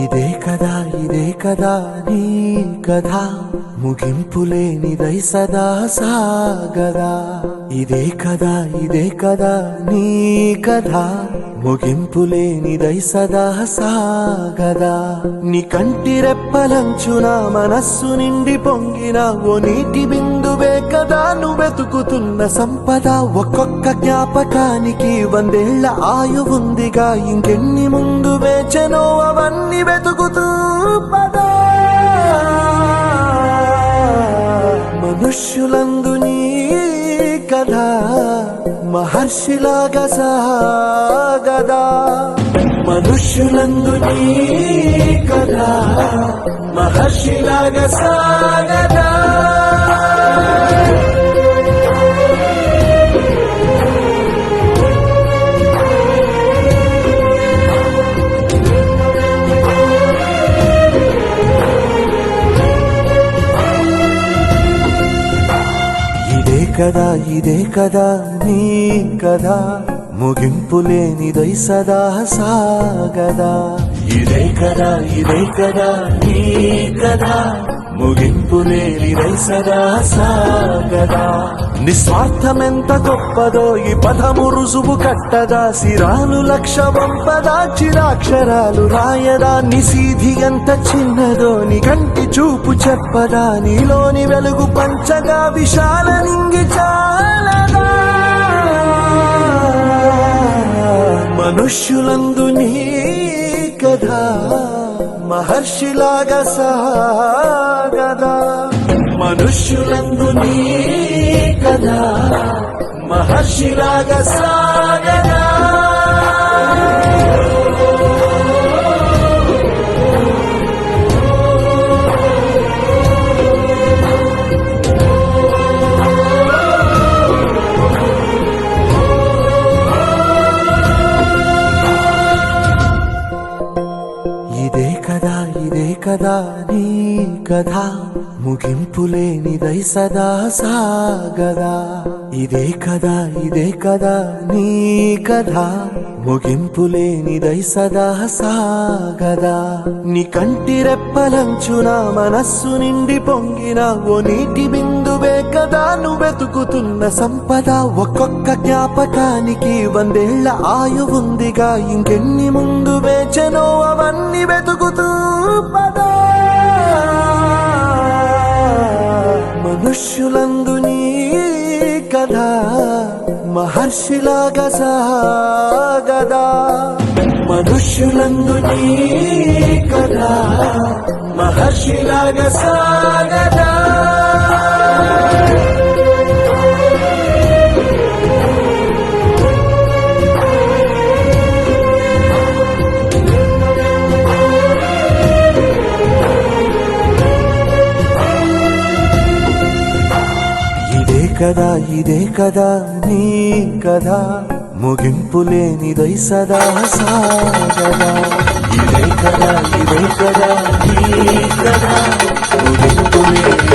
ఇదే కదా నీ కథ ముగింపులేనిదై సదా సాగదా. ఇదే కదా నీ కథ ముగింపులేనిదై సదా సాగదా. నీ కంటి రెప్పలంచున మనస్సు నిండి పొంగిన ఓ నీటి బిందువే కదా నువ్వెతుకుతున్న సంపద. ఒక్కొక్క జ్ఞాపకానికి 100 ఏళ్ల ఆయువుందిగా, ఇంకెన్ని ముందు వేచనో అవన్నీ వెతుకుతూ పదా. మనుష్యులందు నీ కథ మహర్షిలాగా సాగదా. మనుష్యులందు నీ కథ మహర్షిలాగా సాగదా. ఇదే కదా నీ కథ ముగింపులేనిదై సదా సాగదా. ఇదే కదా నీ కథ ముగింపులేనిదై సదా సాగదా. నిస్వార్థమెంత గొప్పదో ఈ పదము రుజువు కట్టదా. సిరాలు 1,00,000 వంపదా, చిరాక్షరాలు రాయదా. నిశీధి ఎంత చిన్నదో నీ కంటి చూపు చెప్పదా. నీలోని వెలుగు పంచగా విశాల నింగి చాలదా. మనుష్యులందు నీ కథ మహర్షిలాగా సాగదా. మనుష్యులందు నీ కథ మహర్షిలాగా సాగదా. ఇదే కదా నీ కథ ముగింపులేనిదై సదా సాగదా. ఇదే కదా నీ కథ ముగింపులేనిదై సదా సాగదా. నీ కంటి రెప్పలంచున మనస్సు నిండి పొంగిన ఓ నీటి బిందువే కదా నువ్వెతుకుతున్న సంపద. ఒక్కొక్క జ్ఞాపకానికి 100 ఏళ్ల ఆయువుందిగా, ఇంకెన్ని ముందు వేచనో అవన్నీ వెతుకుతూ పదా. మనుష్యులందు నీ కథ మహర్షిలాగా సాగదా. మనుష్యులందు నీ కథ మహర్షిలాగా సాగదా. ఇదే కదా నీ కథ ముగింపులేనిదై సదా సాగదా. ఇదే కదా నీ కథ ముగింపులేనిదై